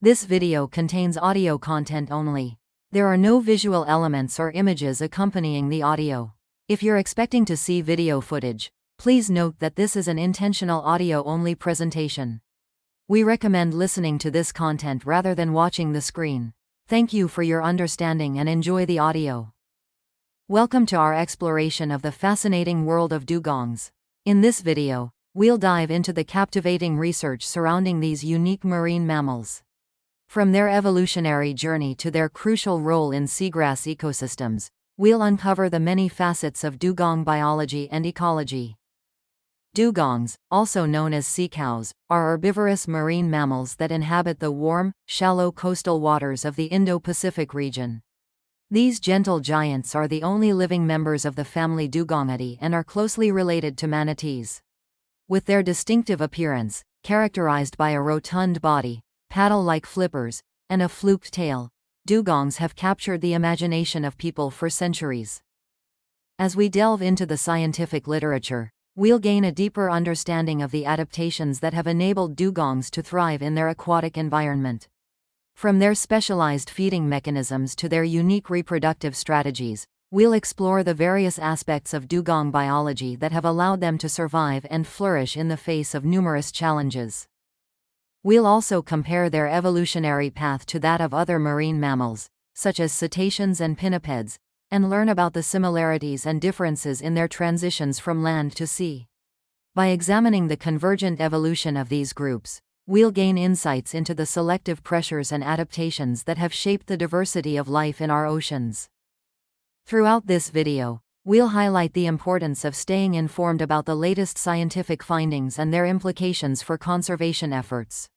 This video contains audio content only. There are no visual elements or images accompanying the audio. If you're expecting to see video footage, please note that this is an intentional audio-only presentation. We recommend listening to this content rather than watching the screen. Thank you for your understanding and enjoy the audio. Welcome to our exploration of the fascinating world of dugongs. In this video, we'll dive into the captivating research surrounding these unique marine mammals. From their evolutionary journey to their crucial role in seagrass ecosystems, we'll uncover the many facets of dugong biology and ecology. Dugongs, also known as sea cows, are herbivorous marine mammals that inhabit the warm, shallow coastal waters of the Indo-Pacific region. These gentle giants are the only living members of the family Dugongidae and are closely related to manatees. With their distinctive appearance, characterized by a rotund body, paddle-like flippers, and a fluked tail, dugongs have captured the imagination of people for centuries. As we delve into the scientific literature, we'll gain a deeper understanding of the adaptations that have enabled dugongs to thrive in their aquatic environment. From their specialized feeding mechanisms to their unique reproductive strategies, we'll explore the various aspects of dugong biology that have allowed them to survive and flourish in the face of numerous challenges. We'll also compare their evolutionary path to that of other marine mammals, such as cetaceans and pinnipeds, and learn about the similarities and differences in their transitions from land to sea. By examining the convergent evolution of these groups, we'll gain insights into the selective pressures and adaptations that have shaped the diversity of life in our oceans. Throughout this video, we'll highlight the importance of staying informed about the latest scientific findings and their implications for conservation efforts.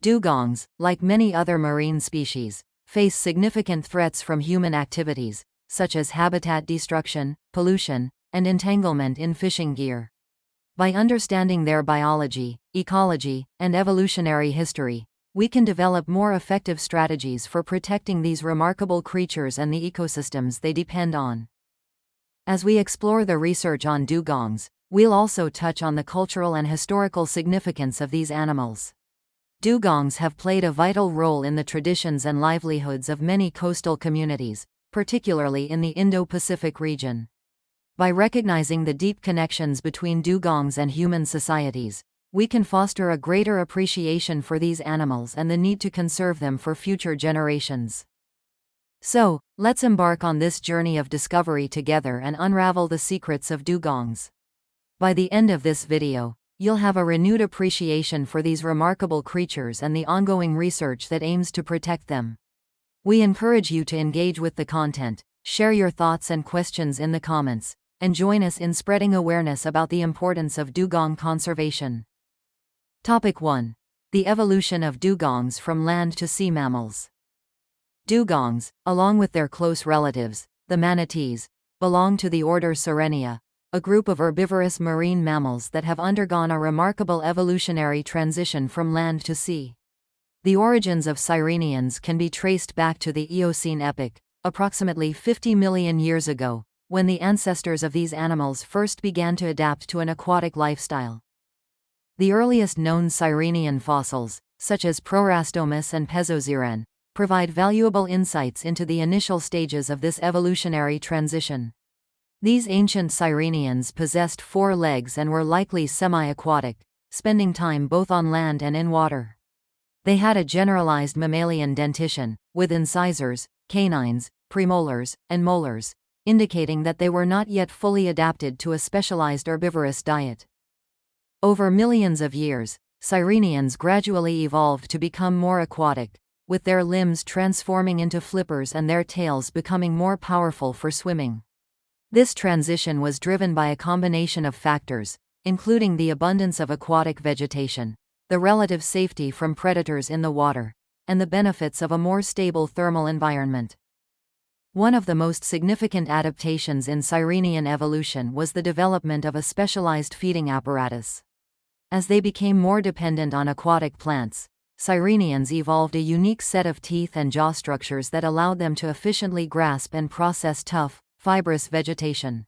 Dugongs, like many other marine species, face significant threats from human activities, such as habitat destruction, pollution, and entanglement in fishing gear. By understanding their biology, ecology, and evolutionary history, we can develop more effective strategies for protecting these remarkable creatures and the ecosystems they depend on. As we explore the research on dugongs, we'll also touch on the cultural and historical significance of these animals. Dugongs have played a vital role in the traditions and livelihoods of many coastal communities, particularly in the Indo-Pacific region. By recognizing the deep connections between dugongs and human societies, we can foster a greater appreciation for these animals and the need to conserve them for future generations. So, let's embark on this journey of discovery together and unravel the secrets of dugongs. By the end of this video, you'll have a renewed appreciation for these remarkable creatures and the ongoing research that aims to protect them. We encourage you to engage with the content, share your thoughts and questions in the comments, and join us in spreading awareness about the importance of dugong conservation. Topic 1. The evolution of dugongs from land to sea mammals. Dugongs, along with their close relatives, the manatees, belong to the order Sirenia, a group of herbivorous marine mammals that have undergone a remarkable evolutionary transition from land to sea. The origins of sirenians can be traced back to the Eocene epoch, approximately 50 million years ago, when the ancestors of these animals first began to adapt to an aquatic lifestyle. The earliest known sirenian fossils, such as Prorastomus and Pezoziren, provide valuable insights into the initial stages of this evolutionary transition. These ancient sirenians possessed 4 legs and were likely semi-aquatic, spending time both on land and in water. They had a generalized mammalian dentition, with incisors, canines, premolars, and molars, indicating that they were not yet fully adapted to a specialized herbivorous diet. Over millions of years, sirenians gradually evolved to become more aquatic, with their limbs transforming into flippers and their tails becoming more powerful for swimming. This transition was driven by a combination of factors, including the abundance of aquatic vegetation, the relative safety from predators in the water, and the benefits of a more stable thermal environment. One of the most significant adaptations in sirenian evolution was the development of a specialized feeding apparatus. As they became more dependent on aquatic plants, sirenians evolved a unique set of teeth and jaw structures that allowed them to efficiently grasp and process tough, fibrous vegetation.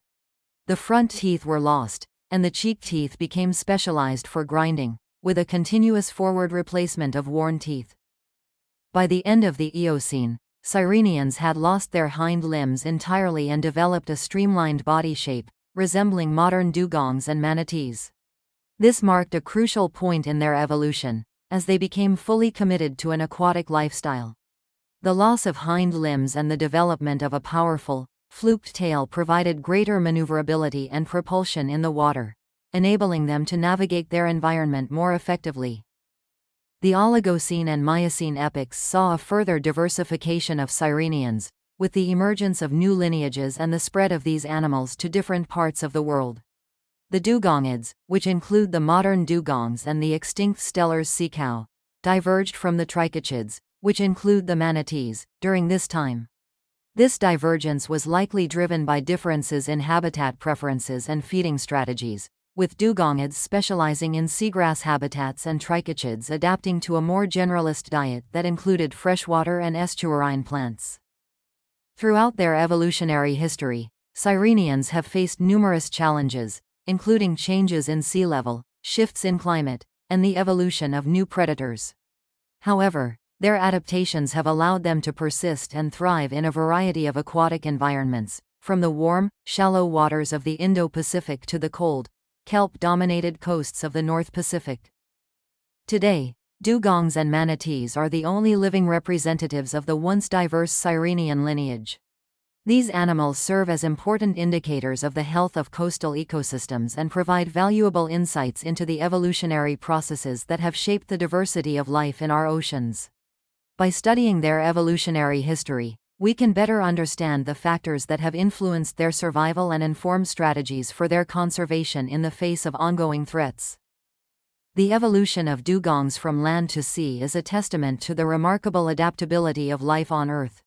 The front teeth were lost, and the cheek teeth became specialized for grinding, with a continuous forward replacement of worn teeth. By the end of the Eocene, sirenians had lost their hind limbs entirely and developed a streamlined body shape, resembling modern dugongs and manatees. This marked a crucial point in their evolution, as they became fully committed to an aquatic lifestyle. The loss of hind limbs and the development of a powerful, fluked tail provided greater maneuverability and propulsion in the water, enabling them to navigate their environment more effectively. The Oligocene and Miocene epochs saw a further diversification of sirenians, with the emergence of new lineages and the spread of these animals to different parts of the world. The dugongids, which include the modern dugongs and the extinct Steller's sea cow, diverged from the trichachids, which include the manatees, during this time. This divergence was likely driven by differences in habitat preferences and feeding strategies, with dugongids specializing in seagrass habitats and trichachids adapting to a more generalist diet that included freshwater and estuarine plants. Throughout their evolutionary history, sirenians have faced numerous challenges, including changes in sea level, shifts in climate, and the evolution of new predators. However, their adaptations have allowed them to persist and thrive in a variety of aquatic environments, from the warm, shallow waters of the Indo-Pacific to the cold, kelp-dominated coasts of the North Pacific. Today, dugongs and manatees are the only living representatives of the once diverse sirenian lineage. These animals serve as important indicators of the health of coastal ecosystems and provide valuable insights into the evolutionary processes that have shaped the diversity of life in our oceans. By studying their evolutionary history, we can better understand the factors that have influenced their survival and inform strategies for their conservation in the face of ongoing threats. The evolution of dugongs from land to sea is a testament to the remarkable adaptability of life on Earth.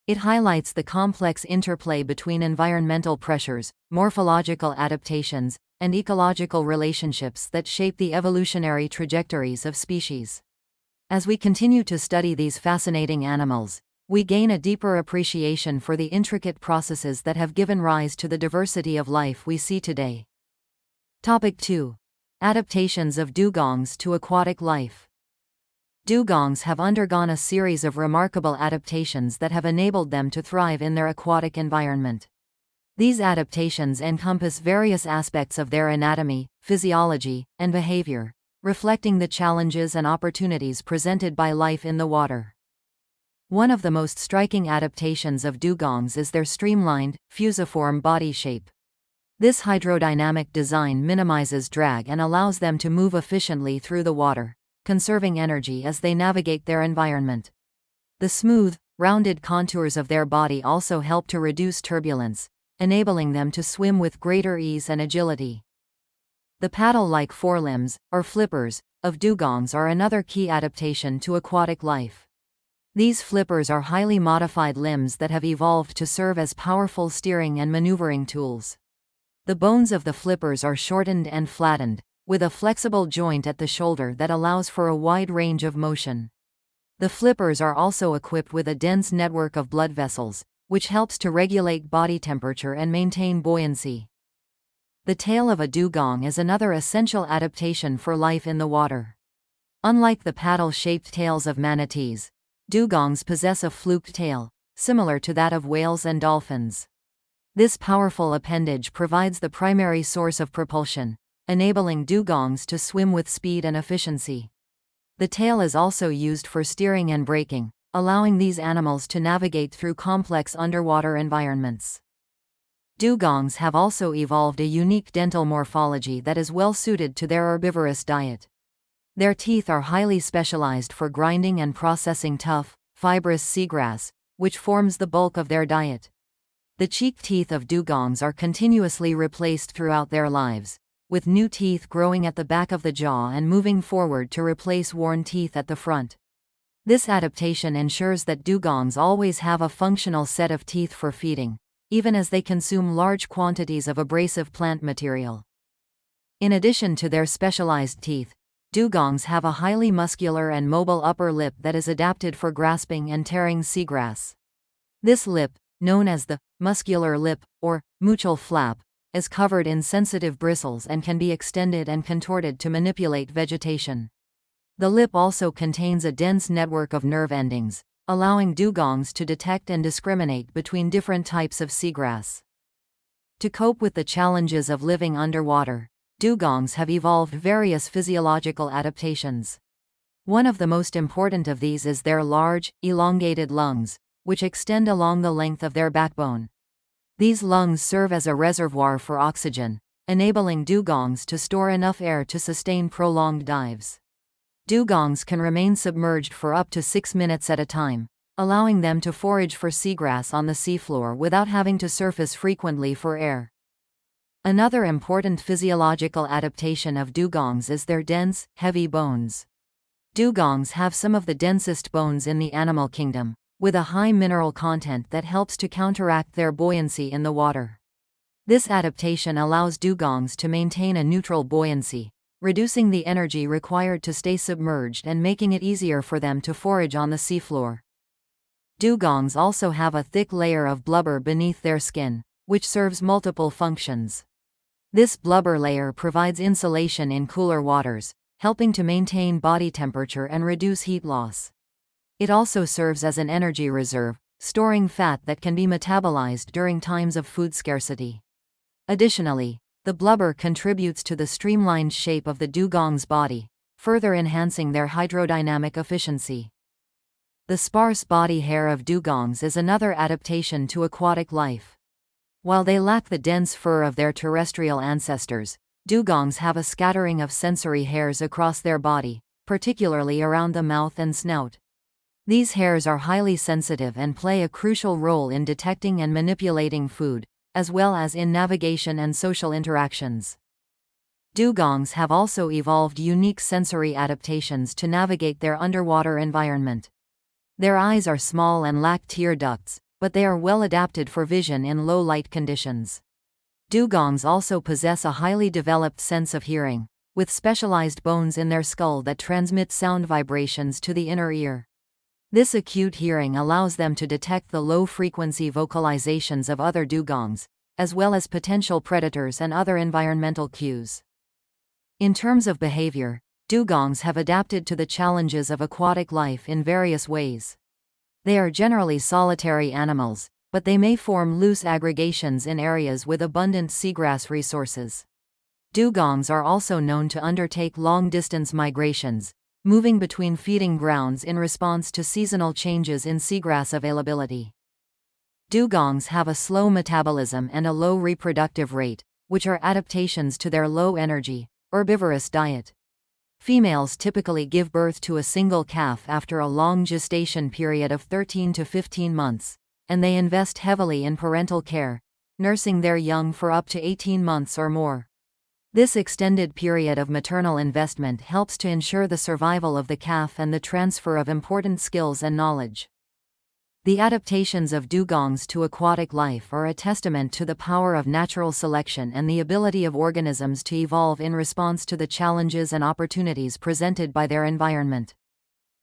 It highlights the complex interplay between environmental pressures, morphological adaptations, and ecological relationships that shape the evolutionary trajectories of species. As we continue to study these fascinating animals, we gain a deeper appreciation for the intricate processes that have given rise to the diversity of life we see today. Topic 2. Adaptations of dugongs to aquatic life. Dugongs have undergone a series of remarkable adaptations that have enabled them to thrive in their aquatic environment. These adaptations encompass various aspects of their anatomy, physiology, and behavior, reflecting the challenges and opportunities presented by life in the water. One of the most striking adaptations of dugongs is their streamlined, fusiform body shape. This hydrodynamic design minimizes drag and allows them to move efficiently through the water, conserving energy as they navigate their environment. The smooth, rounded contours of their body also help to reduce turbulence, enabling them to swim with greater ease and agility. The paddle-like forelimbs, or flippers, of dugongs are another key adaptation to aquatic life. These flippers are highly modified limbs that have evolved to serve as powerful steering and maneuvering tools. The bones of the flippers are shortened and flattened, with a flexible joint at the shoulder that allows for a wide range of motion. The flippers are also equipped with a dense network of blood vessels, which helps to regulate body temperature and maintain buoyancy. The tail of a dugong is another essential adaptation for life in the water. Unlike the paddle-shaped tails of manatees, dugongs possess a fluked tail, similar to that of whales and dolphins. This powerful appendage provides the primary source of propulsion, enabling dugongs to swim with speed and efficiency. The tail is also used for steering and braking, allowing these animals to navigate through complex underwater environments. Dugongs have also evolved a unique dental morphology that is well suited to their herbivorous diet. Their teeth are highly specialized for grinding and processing tough, fibrous seagrass, which forms the bulk of their diet. The cheek teeth of dugongs are continuously replaced throughout their lives, with new teeth growing at the back of the jaw and moving forward to replace worn teeth at the front. This adaptation ensures that dugongs always have a functional set of teeth for feeding, even as they consume large quantities of abrasive plant material. In addition to their specialized teeth, dugongs have a highly muscular and mobile upper lip that is adapted for grasping and tearing seagrass. This lip, known as the muscular lip, or muchal flap, is covered in sensitive bristles and can be extended and contorted to manipulate vegetation. The lip also contains a dense network of nerve endings, allowing dugongs to detect and discriminate between different types of seagrass. To cope with the challenges of living underwater, dugongs have evolved various physiological adaptations. One of the most important of these is their large, elongated lungs, which extend along the length of their backbone. These lungs serve as a reservoir for oxygen, enabling dugongs to store enough air to sustain prolonged dives. Dugongs can remain submerged for up to 6 minutes at a time, allowing them to forage for seagrass on the seafloor without having to surface frequently for air. Another important physiological adaptation of dugongs is their dense, heavy bones. Dugongs have some of the densest bones in the animal kingdom, with a high mineral content that helps to counteract their buoyancy in the water. This adaptation allows dugongs to maintain a neutral buoyancy, reducing the energy required to stay submerged and making it easier for them to forage on the seafloor. Dugongs also have a thick layer of blubber beneath their skin, which serves multiple functions. This blubber layer provides insulation in cooler waters, helping to maintain body temperature and reduce heat loss. It also serves as an energy reserve, storing fat that can be metabolized during times of food scarcity. Additionally, the blubber contributes to the streamlined shape of the dugong's body, further enhancing their hydrodynamic efficiency. The sparse body hair of dugongs is another adaptation to aquatic life. While they lack the dense fur of their terrestrial ancestors, dugongs have a scattering of sensory hairs across their body, particularly around the mouth and snout. These hairs are highly sensitive and play a crucial role in detecting and manipulating food, as well as in navigation and social interactions. Dugongs have also evolved unique sensory adaptations to navigate their underwater environment. Their eyes are small and lack tear ducts, but they are well adapted for vision in low light conditions. Dugongs also possess a highly developed sense of hearing, with specialized bones in their skull that transmit sound vibrations to the inner ear. This acute hearing allows them to detect the low-frequency vocalizations of other dugongs, as well as potential predators and other environmental cues. In terms of behavior, dugongs have adapted to the challenges of aquatic life in various ways. They are generally solitary animals, but they may form loose aggregations in areas with abundant seagrass resources. Dugongs are also known to undertake long-distance migrations, moving between feeding grounds in response to seasonal changes in seagrass availability. Dugongs have a slow metabolism and a low reproductive rate, which are adaptations to their low-energy, herbivorous diet. Females typically give birth to a single calf after a long gestation period of 13 to 15 months, and they invest heavily in parental care, nursing their young for up to 18 months or more. This extended period of maternal investment helps to ensure the survival of the calf and the transfer of important skills and knowledge. The adaptations of dugongs to aquatic life are a testament to the power of natural selection and the ability of organisms to evolve in response to the challenges and opportunities presented by their environment.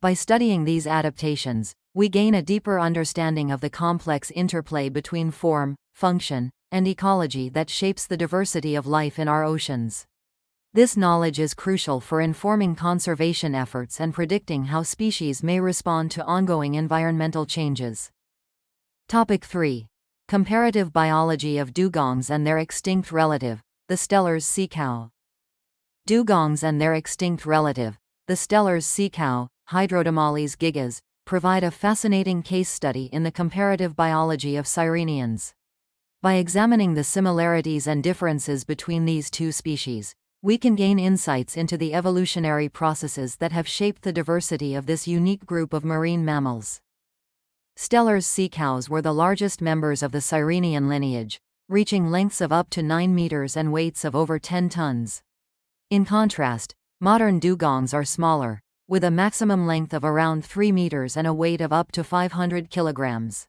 By studying these adaptations, we gain a deeper understanding of the complex interplay between form, function, and ecology that shapes the diversity of life in our oceans. This knowledge is crucial for informing conservation efforts and predicting how species may respond to ongoing environmental changes. Topic 3. Comparative biology of dugongs and their extinct relative, the Steller's sea cow. Dugongs and their extinct relative, the Steller's sea cow, Hydrodamales gigas, provide a fascinating case study in the comparative biology of sirenians. By examining the similarities and differences between these two species, we can gain insights into the evolutionary processes that have shaped the diversity of this unique group of marine mammals. Steller's sea cows were the largest members of the Sirenian lineage, reaching lengths of up to 9 meters and weights of over 10 tons. In contrast, modern dugongs are smaller, with a maximum length of around 3 meters and a weight of up to 500 kilograms.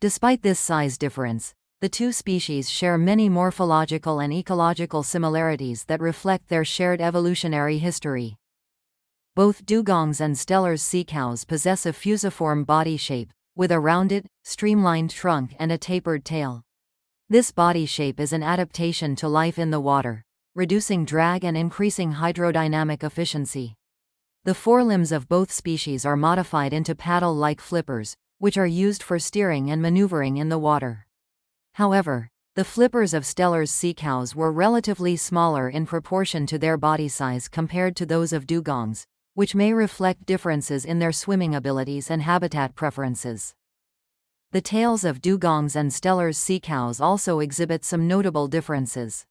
Despite this size difference, the two species share many morphological and ecological similarities that reflect their shared evolutionary history. Both dugongs and Steller's sea cows possess a fusiform body shape, with a rounded, streamlined trunk and a tapered tail. This body shape is an adaptation to life in the water, reducing drag and increasing hydrodynamic efficiency. The forelimbs of both species are modified into paddle-like flippers, which are used for steering and maneuvering in the water. However, the flippers of Steller's sea cows were relatively smaller in proportion to their body size compared to those of dugongs, which may reflect differences in their swimming abilities and habitat preferences. The tails of dugongs and Steller's sea cows also exhibit some notable differences.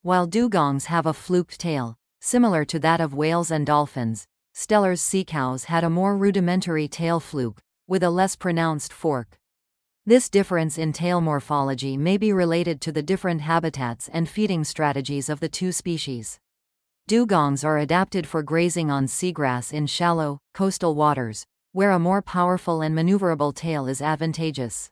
While dugongs have a fluked tail, similar to that of whales and dolphins, Steller's sea cows had a more rudimentary tail fluke, with a less pronounced fork. This difference in tail morphology may be related to the different habitats and feeding strategies of the two species. Dugongs are adapted for grazing on seagrass in shallow, coastal waters, where a more powerful and maneuverable tail is advantageous.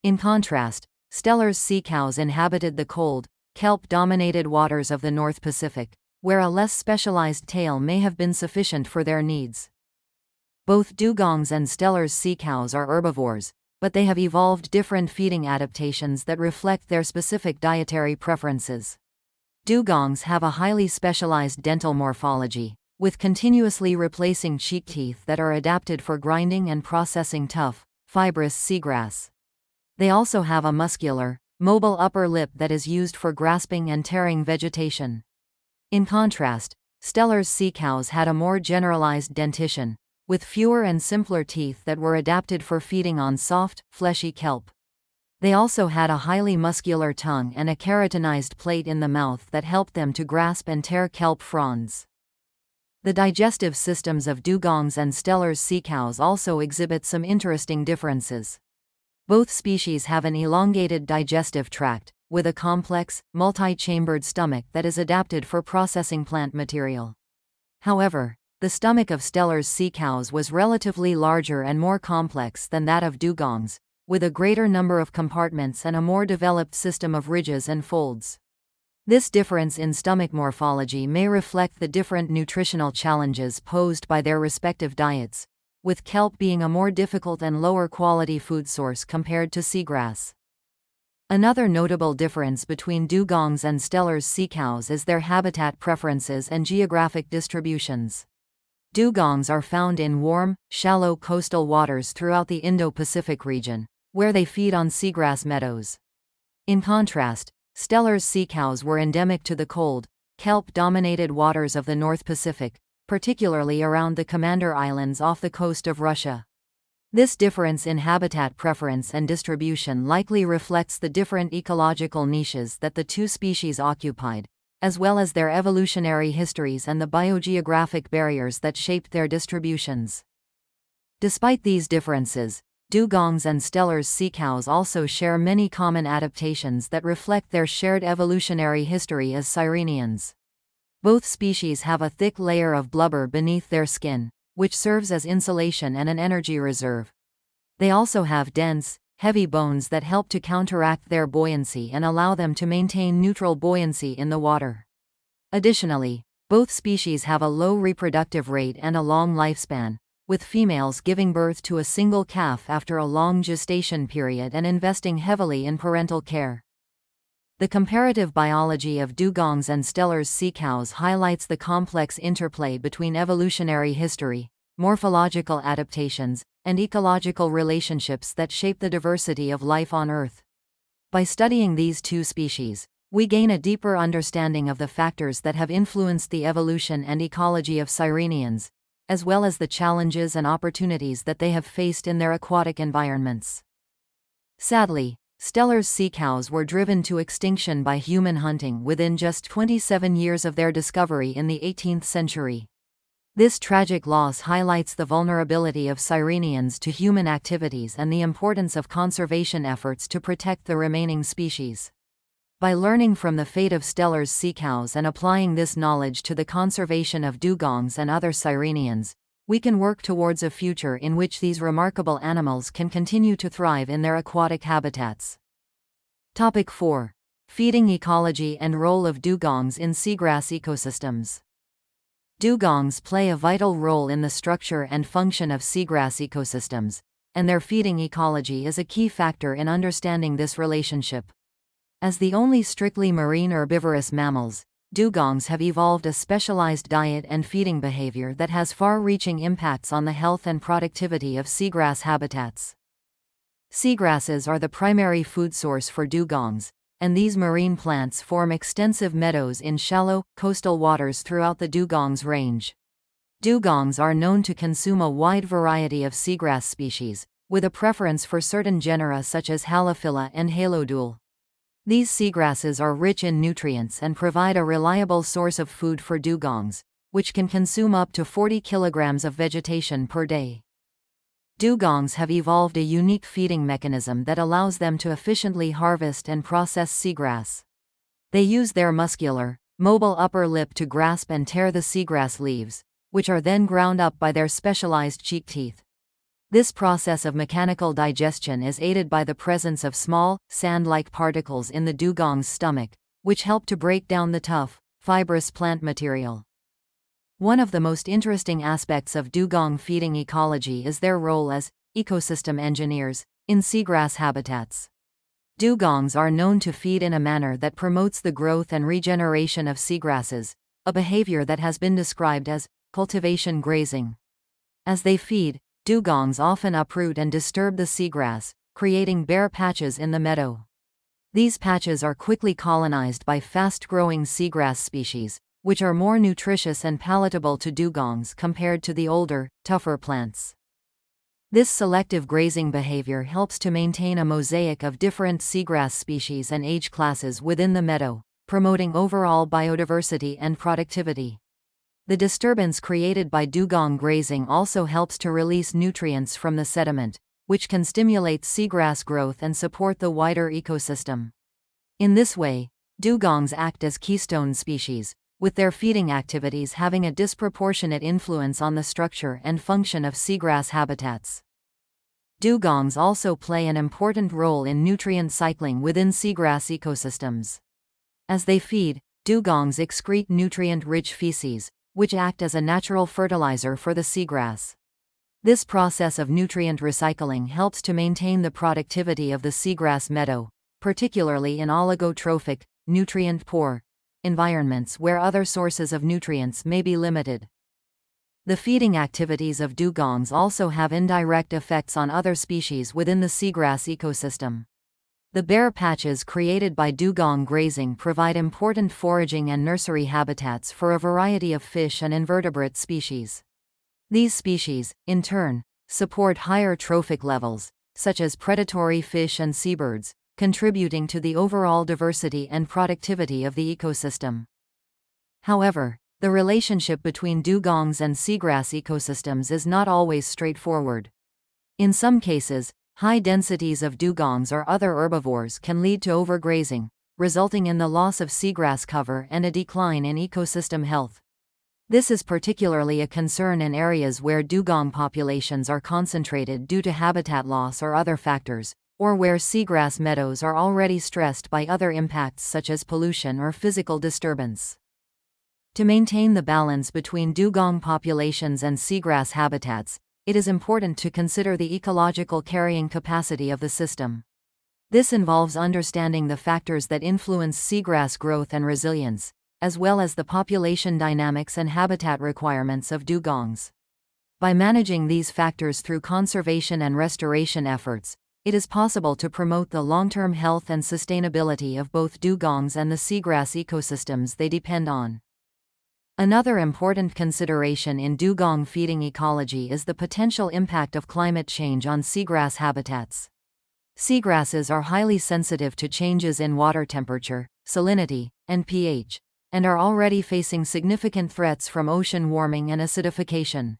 In contrast, Steller's sea cows inhabited the cold, kelp-dominated waters of the North Pacific, where a less specialized tail may have been sufficient for their needs. Both dugongs and Steller's sea cows are herbivores, but they have evolved different feeding adaptations that reflect their specific dietary preferences. Dugongs have a highly specialized dental morphology, with continuously replacing cheek teeth that are adapted for grinding and processing tough, fibrous seagrass. They also have a muscular, mobile upper lip that is used for grasping and tearing vegetation. In contrast, Steller's sea cows had a more generalized dentition, with fewer and simpler teeth that were adapted for feeding on soft, fleshy kelp. They also had a highly muscular tongue and a keratinized plate in the mouth that helped them to grasp and tear kelp fronds. The digestive systems of dugongs and Steller's sea cows also exhibit some interesting differences. Both species have an elongated digestive tract, with a complex, multi-chambered stomach that is adapted for processing plant material. However, the stomach of Steller's sea cows was relatively larger and more complex than that of dugongs, with a greater number of compartments and a more developed system of ridges and folds. This difference in stomach morphology may reflect the different nutritional challenges posed by their respective diets, with kelp being a more difficult and lower quality food source compared to seagrass. Another notable difference between dugongs and Steller's sea cows is their habitat preferences and geographic distributions. Dugongs are found in warm, shallow coastal waters throughout the Indo-Pacific region, where they feed on seagrass meadows. In contrast, Steller's sea cows were endemic to the cold, kelp-dominated waters of the North Pacific, particularly around the Commander Islands off the coast of Russia. This difference in habitat preference and distribution likely reflects the different ecological niches that the two species occupied, as well as their evolutionary histories and the biogeographic barriers that shaped their distributions. Despite these differences, dugongs and Steller's sea cows also share many common adaptations that reflect their shared evolutionary history as sirenians. Both species have a thick layer of blubber beneath their skin, which serves as insulation and an energy reserve. They also have dense, heavy bones that help to counteract their buoyancy and allow them to maintain neutral buoyancy in the water. Additionally, both species have a low reproductive rate and a long lifespan, with females giving birth to a single calf after a long gestation period and investing heavily in parental care. The comparative biology of dugongs and Steller's sea cows highlights the complex interplay between evolutionary history, morphological adaptations, and ecological relationships that shape the diversity of life on Earth. By studying these two species, we gain a deeper understanding of the factors that have influenced the evolution and ecology of sirenians, as well as the challenges and opportunities that they have faced in their aquatic environments. Sadly, Steller's sea cows were driven to extinction by human hunting within just 27 years of their discovery in the 18th century. This tragic loss highlights the vulnerability of sirenians to human activities and the importance of conservation efforts to protect the remaining species. By learning from the fate of Steller's sea cows and applying this knowledge to the conservation of dugongs and other sirenians, we can work towards a future in which these remarkable animals can continue to thrive in their aquatic habitats. Topic 4. Feeding ecology and role of dugongs in seagrass ecosystems. Dugongs play a vital role in the structure and function of seagrass ecosystems, and their feeding ecology is a key factor in understanding this relationship. As the only strictly marine herbivorous mammals, dugongs have evolved a specialized diet and feeding behavior that has far-reaching impacts on the health and productivity of seagrass habitats. Seagrasses are the primary food source for dugongs, and these marine plants form extensive meadows in shallow, coastal waters throughout the Dugongs range. Dugongs are known to consume a wide variety of seagrass species, with a preference for certain genera such as Halophila and Halodule. These seagrasses are rich in nutrients and provide a reliable source of food for dugongs, which can consume up to 40 kilograms of vegetation per day. Dugongs have evolved a unique feeding mechanism that allows them to efficiently harvest and process seagrass. They use their muscular, mobile upper lip to grasp and tear the seagrass leaves, which are then ground up by their specialized cheek teeth. This process of mechanical digestion is aided by the presence of small, sand-like particles in the dugong's stomach, which help to break down the tough, fibrous plant material. One of the most interesting aspects of dugong feeding ecology is their role as ecosystem engineers in seagrass habitats. Dugongs are known to feed in a manner that promotes the growth and regeneration of seagrasses, a behavior that has been described as cultivation grazing. As they feed, dugongs often uproot and disturb the seagrass, creating bare patches in the meadow. These patches are quickly colonized by fast-growing seagrass species, which are more nutritious and palatable to dugongs compared to the older, tougher plants. This selective grazing behavior helps to maintain a mosaic of different seagrass species and age classes within the meadow, promoting overall biodiversity and productivity. The disturbance created by dugong grazing also helps to release nutrients from the sediment, which can stimulate seagrass growth and support the wider ecosystem. In this way, dugongs act as keystone species, with their feeding activities having a disproportionate influence on the structure and function of seagrass habitats. Dugongs also play an important role in nutrient cycling within seagrass ecosystems. As they feed, dugongs excrete nutrient-rich feces, which act as a natural fertilizer for the seagrass. This process of nutrient recycling helps to maintain the productivity of the seagrass meadow, particularly in oligotrophic, nutrient-poor environments where other sources of nutrients may be limited. The feeding activities of dugongs also have indirect effects on other species within the seagrass ecosystem. The bare patches created by dugong grazing provide important foraging and nursery habitats for a variety of fish and invertebrate species. These species, in turn, support higher trophic levels, such as predatory fish and seabirds, contributing to the overall diversity and productivity of the ecosystem. However, the relationship between dugongs and seagrass ecosystems is not always straightforward. In some cases, high densities of dugongs or other herbivores can lead to overgrazing, resulting in the loss of seagrass cover and a decline in ecosystem health. This is particularly a concern in areas where dugong populations are concentrated due to habitat loss or other factors, or where seagrass meadows are already stressed by other impacts such as pollution or physical disturbance. To maintain the balance between dugong populations and seagrass habitats, it is important to consider the ecological carrying capacity of the system. This involves understanding the factors that influence seagrass growth and resilience, as well as the population dynamics and habitat requirements of dugongs. By managing these factors through conservation and restoration efforts, it is possible to promote the long-term health and sustainability of both dugongs and the seagrass ecosystems they depend on. Another important consideration in dugong feeding ecology is the potential impact of climate change on seagrass habitats. Seagrasses are highly sensitive to changes in water temperature, salinity, and pH, and are already facing significant threats from ocean warming and acidification.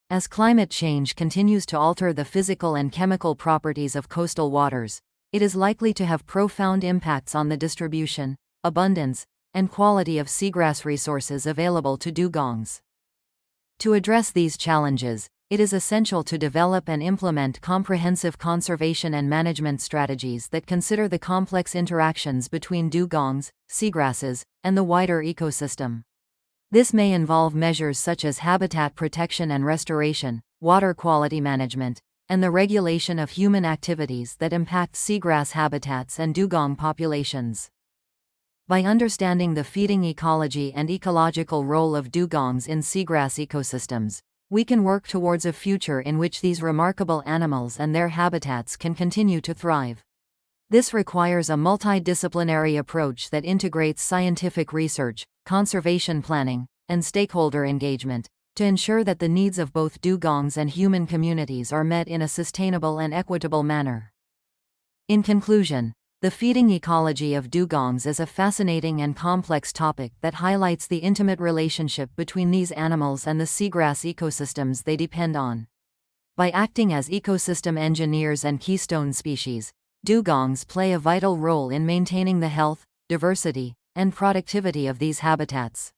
As climate change continues to alter the physical and chemical properties of coastal waters, it is likely to have profound impacts on the distribution, abundance, and quality of seagrass resources available to dugongs. To address these challenges, it is essential to develop and implement comprehensive conservation and management strategies that consider the complex interactions between dugongs, seagrasses, and the wider ecosystem. This may involve measures such as habitat protection and restoration, water quality management, and the regulation of human activities that impact seagrass habitats and dugong populations. By understanding the feeding ecology and ecological role of dugongs in seagrass ecosystems, we can work towards a future in which these remarkable animals and their habitats can continue to thrive. This requires a multidisciplinary approach that integrates scientific research, conservation planning, and stakeholder engagement, to ensure that the needs of both dugongs and human communities are met in a sustainable and equitable manner. In conclusion, the feeding ecology of dugongs is a fascinating and complex topic that highlights the intimate relationship between these animals and the seagrass ecosystems they depend on. By acting as ecosystem engineers and keystone species, dugongs play a vital role in maintaining the health, diversity, and productivity of these habitats.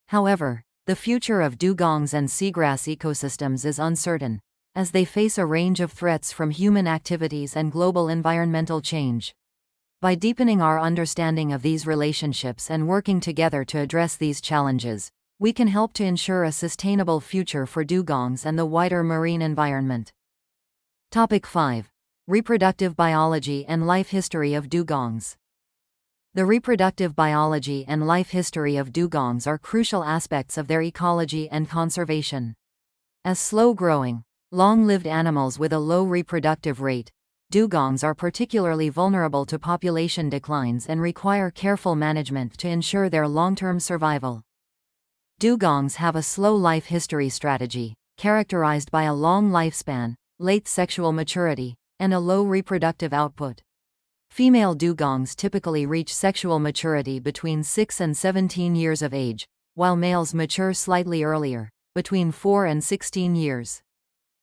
However, the future of dugongs and seagrass ecosystems is uncertain, as they face a range of threats from human activities and global environmental change. By deepening our understanding of these relationships and working together to address these challenges, we can help to ensure a sustainable future for dugongs and the wider marine environment. Topic 5. Reproductive biology and life history of dugongs. The reproductive biology and life history of dugongs are crucial aspects of their ecology and conservation. As slow-growing, long-lived animals with a low reproductive rate, dugongs are particularly vulnerable to population declines and require careful management to ensure their long-term survival. Dugongs have a slow life history strategy, characterized by a long lifespan, late sexual maturity, and a low reproductive output. Female dugongs typically reach sexual maturity between 6 and 17 years of age, while males mature slightly earlier, between 4 and 16 years.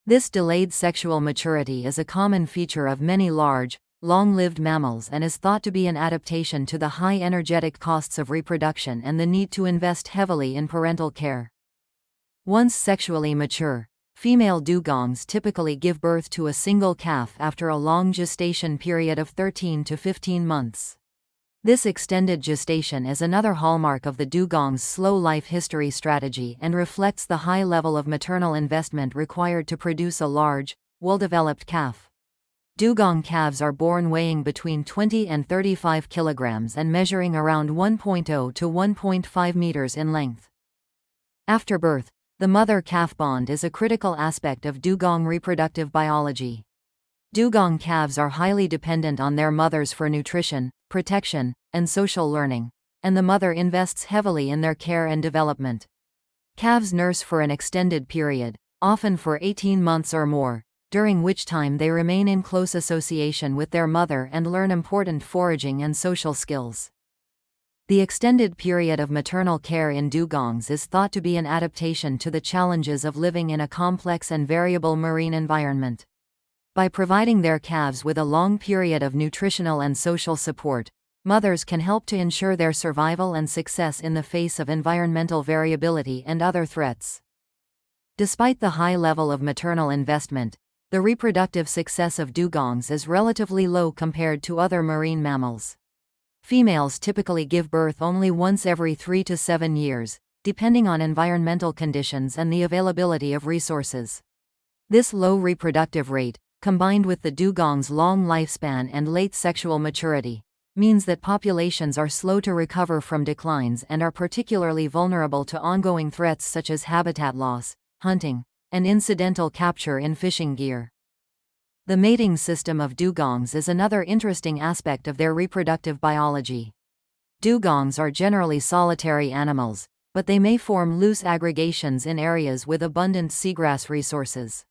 This delayed sexual maturity is a common feature of many large, long-lived mammals and is thought to be an adaptation to the high energetic costs of reproduction and the need to invest heavily in parental care. Once sexually mature, female dugongs typically give birth to a single calf after a long gestation period of 13 to 15 months. This extended gestation is another hallmark of the dugong's slow life history strategy and reflects the high level of maternal investment required to produce a large, well-developed calf. Dugong calves are born weighing between 20 and 35 kilograms and measuring around 1.0 to 1.5 meters in length. After birth, the mother-calf bond is a critical aspect of dugong reproductive biology. Dugong calves are highly dependent on their mothers for nutrition, protection, and social learning, and the mother invests heavily in their care and development. Calves nurse for an extended period, often for 18 months or more, during which time they remain in close association with their mother and learn important foraging and social skills. The extended period of maternal care in dugongs is thought to be an adaptation to the challenges of living in a complex and variable marine environment. By providing their calves with a long period of nutritional and social support, mothers can help to ensure their survival and success in the face of environmental variability and other threats. Despite the high level of maternal investment, the reproductive success of dugongs is relatively low compared to other marine mammals. Females typically give birth only once every 3 to 7 years, depending on environmental conditions and the availability of resources. This low reproductive rate, combined with the dugong's long lifespan and late sexual maturity, means that populations are slow to recover from declines and are particularly vulnerable to ongoing threats such as habitat loss, hunting, and incidental capture in fishing gear. The mating system of dugongs is another interesting aspect of their reproductive biology. Dugongs are generally solitary animals, but they may form loose aggregations in areas with abundant seagrass resources.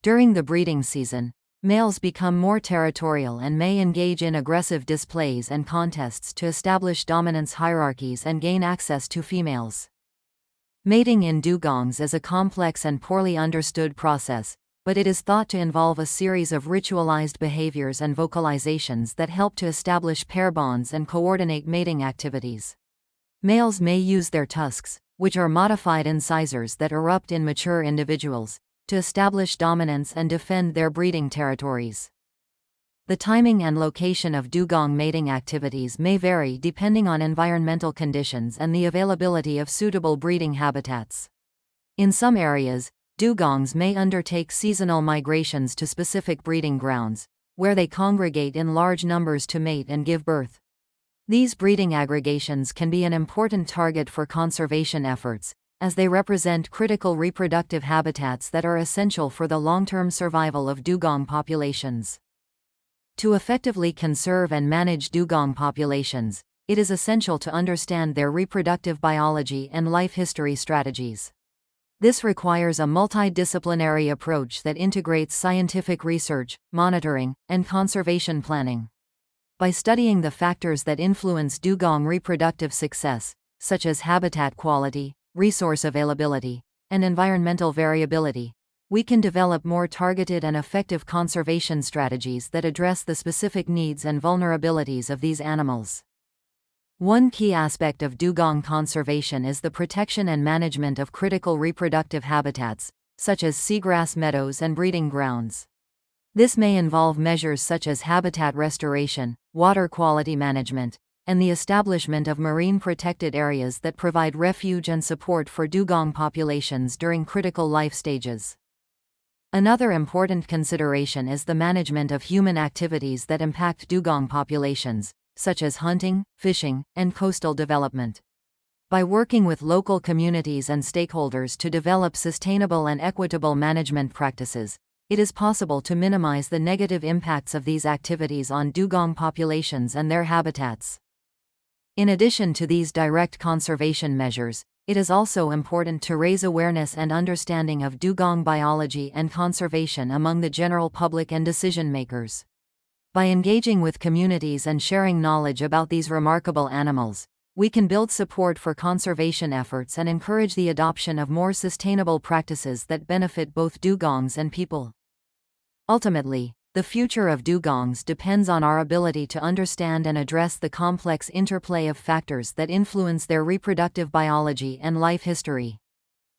During the breeding season, males become more territorial and may engage in aggressive displays and contests to establish dominance hierarchies and gain access to females. Mating in dugongs is a complex and poorly understood process, but it is thought to involve a series of ritualized behaviors and vocalizations that help to establish pair bonds and coordinate mating activities. Males may use their tusks, which are modified incisors that erupt in mature individuals, to establish dominance and defend their breeding territories. The timing and location of dugong mating activities may vary depending on environmental conditions and the availability of suitable breeding habitats. In some areas, dugongs may undertake seasonal migrations to specific breeding grounds, where they congregate in large numbers to mate and give birth. These breeding aggregations can be an important target for conservation efforts, as they represent critical reproductive habitats that are essential for the long-term survival of dugong populations. To effectively conserve and manage dugong populations, it is essential to understand their reproductive biology and life history strategies. This requires a multidisciplinary approach that integrates scientific research, monitoring, and conservation planning. By studying the factors that influence dugong reproductive success, such as habitat quality, resource availability, and environmental variability, we can develop more targeted and effective conservation strategies that address the specific needs and vulnerabilities of these animals. One key aspect of dugong conservation is the protection and management of critical reproductive habitats, such as seagrass meadows and breeding grounds. This may involve measures such as habitat restoration, water quality management, and the establishment of marine protected areas that provide refuge and support for dugong populations during critical life stages. Another important consideration is the management of human activities that impact dugong populations, such as hunting, fishing, and coastal development. By working with local communities and stakeholders to develop sustainable and equitable management practices, it is possible to minimize the negative impacts of these activities on dugong populations and their habitats. In addition to these direct conservation measures, it is also important to raise awareness and understanding of dugong biology and conservation among the general public and decision makers. By engaging with communities and sharing knowledge about these remarkable animals, we can build support for conservation efforts and encourage the adoption of more sustainable practices that benefit both dugongs and people. Ultimately, the future of dugongs depends on our ability to understand and address the complex interplay of factors that influence their reproductive biology and life history.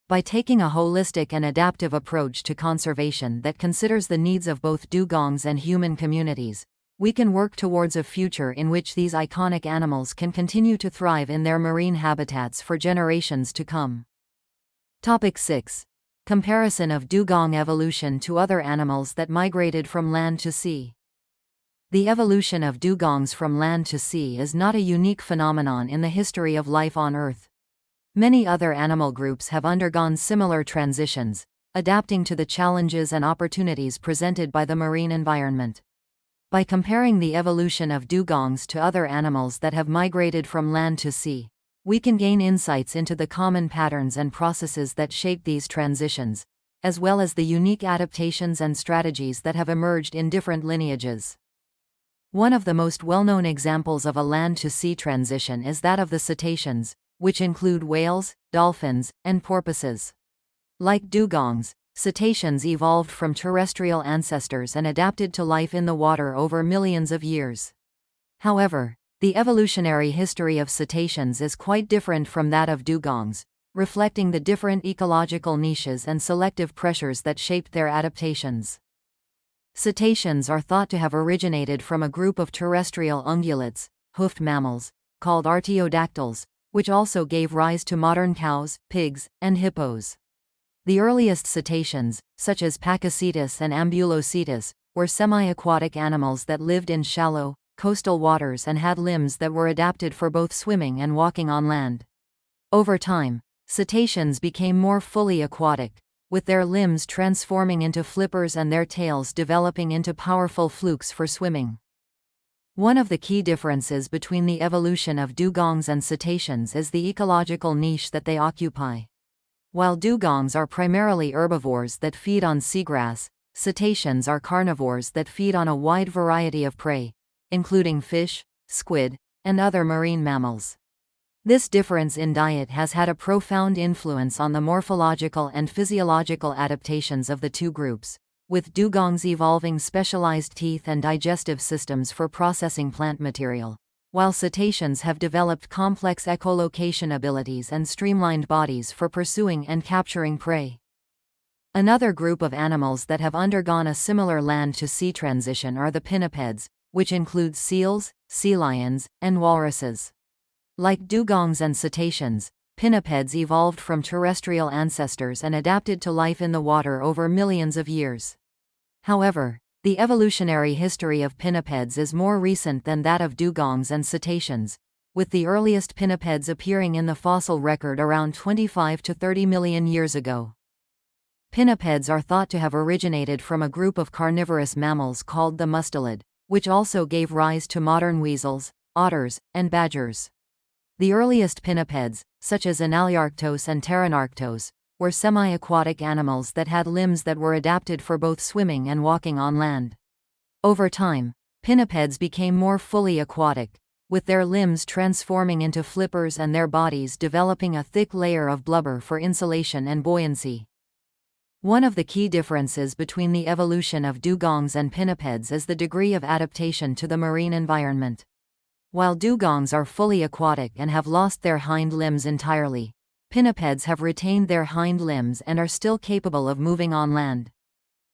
By taking a holistic and adaptive approach to conservation that considers the needs of both dugongs and human communities, we can work towards a future in which these iconic animals can continue to thrive in their marine habitats for generations to come. Topic 6. Comparison of dugong evolution to other animals that migrated from land to sea. The evolution of dugongs from land to sea is not a unique phenomenon in the history of life on Earth. Many other animal groups have undergone similar transitions, adapting to the challenges and opportunities presented by the marine environment. By comparing the evolution of dugongs to other animals that have migrated from land to sea, we can gain insights into the common patterns and processes that shape these transitions, as well as the unique adaptations and strategies that have emerged in different lineages. One of the most well-known examples of a land-to-sea transition is that of the cetaceans, which include whales, dolphins, and porpoises. Like dugongs, cetaceans evolved from terrestrial ancestors and adapted to life in the water over millions of years. However, the evolutionary history of cetaceans is quite different from that of dugongs, reflecting the different ecological niches and selective pressures that shaped their adaptations. Cetaceans are thought to have originated from a group of terrestrial ungulates, hoofed mammals, called artiodactyls, which also gave rise to modern cows, pigs, and hippos. The earliest cetaceans, such as Pakicetus and Ambulocetus, were semi-aquatic animals that lived in shallow, coastal waters and had limbs that were adapted for both swimming and walking on land. Over time, cetaceans became more fully aquatic, with their limbs transforming into flippers and their tails developing into powerful flukes for swimming. One of the key differences between the evolution of dugongs and cetaceans is the ecological niche that they occupy. While dugongs are primarily herbivores that feed on seagrass, cetaceans are carnivores that feed on a wide variety of prey, including fish, squid, and other marine mammals. This difference in diet has had a profound influence on the morphological and physiological adaptations of the two groups, with dugongs evolving specialized teeth and digestive systems for processing plant material, while cetaceans have developed complex echolocation abilities and streamlined bodies for pursuing and capturing prey. Another group of animals that have undergone a similar land-to-sea transition are the pinnipeds, which includes seals, sea lions, and walruses. Like dugongs and cetaceans, pinnipeds evolved from terrestrial ancestors and adapted to life in the water over millions of years. However, The evolutionary history of pinnipeds is more recent than that of dugongs and cetaceans, with the earliest pinnipeds appearing in the fossil record around 25 to 30 million years ago. Pinnipeds are thought to have originated from a group of carnivorous mammals called the mustelid, which also gave rise to modern weasels, otters, and badgers. The earliest pinnipeds, such as Analyarctos and Pteronarctos, were semi-aquatic animals that had limbs that were adapted for both swimming and walking on land. Over time, pinnipeds became more fully aquatic, with their limbs transforming into flippers and their bodies developing a thick layer of blubber for insulation and buoyancy. One of the key differences between the evolution of dugongs and pinnipeds is the degree of adaptation to the marine environment. While dugongs are fully aquatic and have lost their hind limbs entirely, pinnipeds have retained their hind limbs and are still capable of moving on land.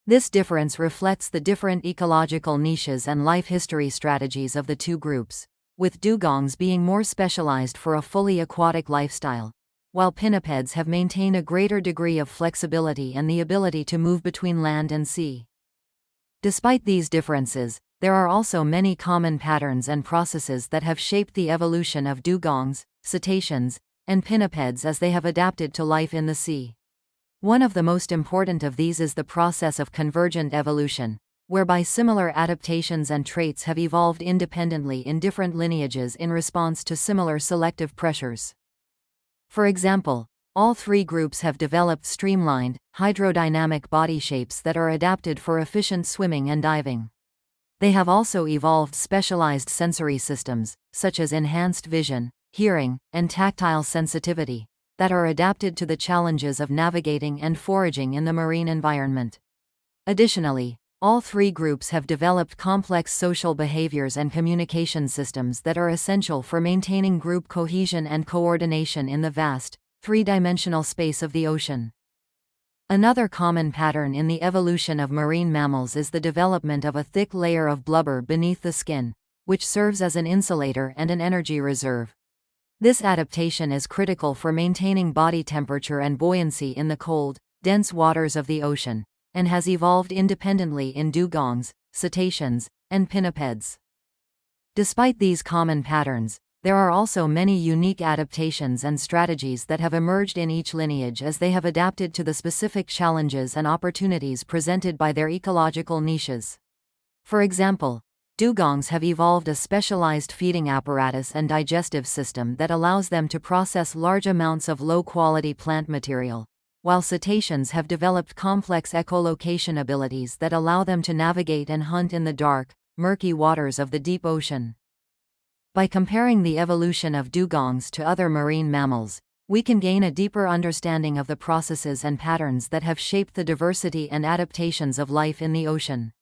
This difference reflects the different ecological niches and life history strategies of the two groups, with dugongs being more specialized for a fully aquatic lifestyle, while pinnipeds have maintained a greater degree of flexibility and the ability to move between land and sea. Despite these differences, there are also many common patterns and processes that have shaped the evolution of dugongs, cetaceans, and pinnipeds as they have adapted to life in the sea. One of the most important of these is the process of convergent evolution, whereby similar adaptations and traits have evolved independently in different lineages in response to similar selective pressures. For example, all three groups have developed streamlined, hydrodynamic body shapes that are adapted for efficient swimming and diving. They have also evolved specialized sensory systems, such as enhanced vision, hearing, and tactile sensitivity, that are adapted to the challenges of navigating and foraging in the marine environment. Additionally, all three groups have developed complex social behaviors and communication systems that are essential for maintaining group cohesion and coordination in the vast, three-dimensional space of the ocean. Another common pattern in the evolution of marine mammals is the development of a thick layer of blubber beneath the skin, which serves as an insulator and an energy reserve. This adaptation is critical for maintaining body temperature and buoyancy in the cold, dense waters of the ocean, and has evolved independently in dugongs, cetaceans, and pinnipeds. Despite these common patterns, there are also many unique adaptations and strategies that have emerged in each lineage as they have adapted to the specific challenges and opportunities presented by their ecological niches. For example, dugongs have evolved a specialized feeding apparatus and digestive system that allows them to process large amounts of low-quality plant material, while cetaceans have developed complex echolocation abilities that allow them to navigate and hunt in the dark, murky waters of the deep ocean. By comparing the evolution of dugongs to other marine mammals, we can gain a deeper understanding of the processes and patterns that have shaped the diversity and adaptations of life in the ocean.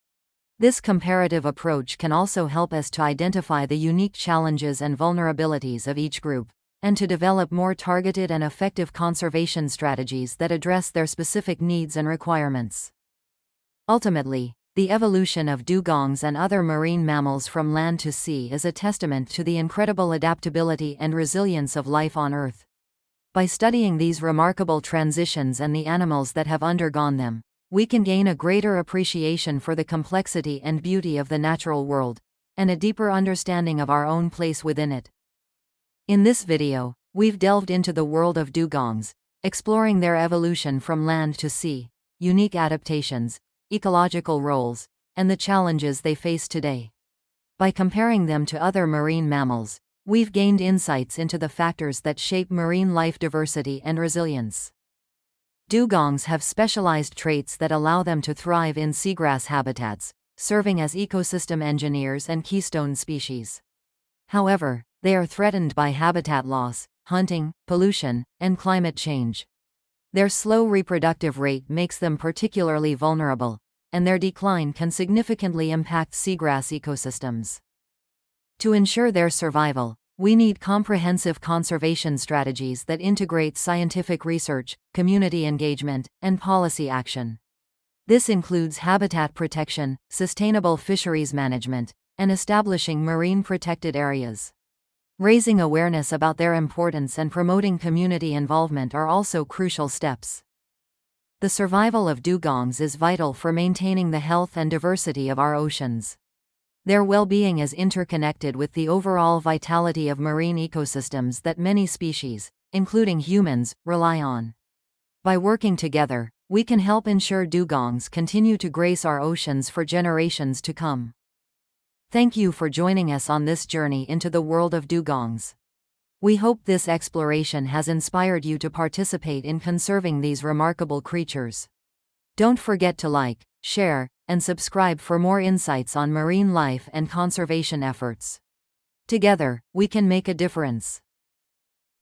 This comparative approach can also help us to identify the unique challenges and vulnerabilities of each group, and to develop more targeted and effective conservation strategies that address their specific needs and requirements. Ultimately, the evolution of dugongs and other marine mammals from land to sea is a testament to the incredible adaptability and resilience of life on Earth. By studying these remarkable transitions and the animals that have undergone them, we can gain a greater appreciation for the complexity and beauty of the natural world, and a deeper understanding of our own place within it. In this video, we've delved into the world of dugongs, exploring their evolution from land to sea, unique adaptations, ecological roles, and the challenges they face today. By comparing them to other marine mammals, we've gained insights into the factors that shape marine life diversity and resilience. Dugongs have specialized traits that allow them to thrive in seagrass habitats, serving as ecosystem engineers and keystone species. However, they are threatened by habitat loss, hunting, pollution, and climate change. Their slow reproductive rate makes them particularly vulnerable, and their decline can significantly impact seagrass ecosystems. To ensure their survival, we need comprehensive conservation strategies that integrate scientific research, community engagement, and policy action. This includes habitat protection, sustainable fisheries management, and establishing marine protected areas. Raising awareness about their importance and promoting community involvement are also crucial steps. The survival of dugongs is vital for maintaining the health and diversity of our oceans. Their well-being is interconnected with the overall vitality of marine ecosystems that many species, including humans, rely on. By working together, we can help ensure dugongs continue to grace our oceans for generations to come. Thank you for joining us on this journey into the world of dugongs. We hope this exploration has inspired you to participate in conserving these remarkable creatures. Don't forget to like, share, and subscribe for more insights on marine life and conservation efforts. Together, we can make a difference.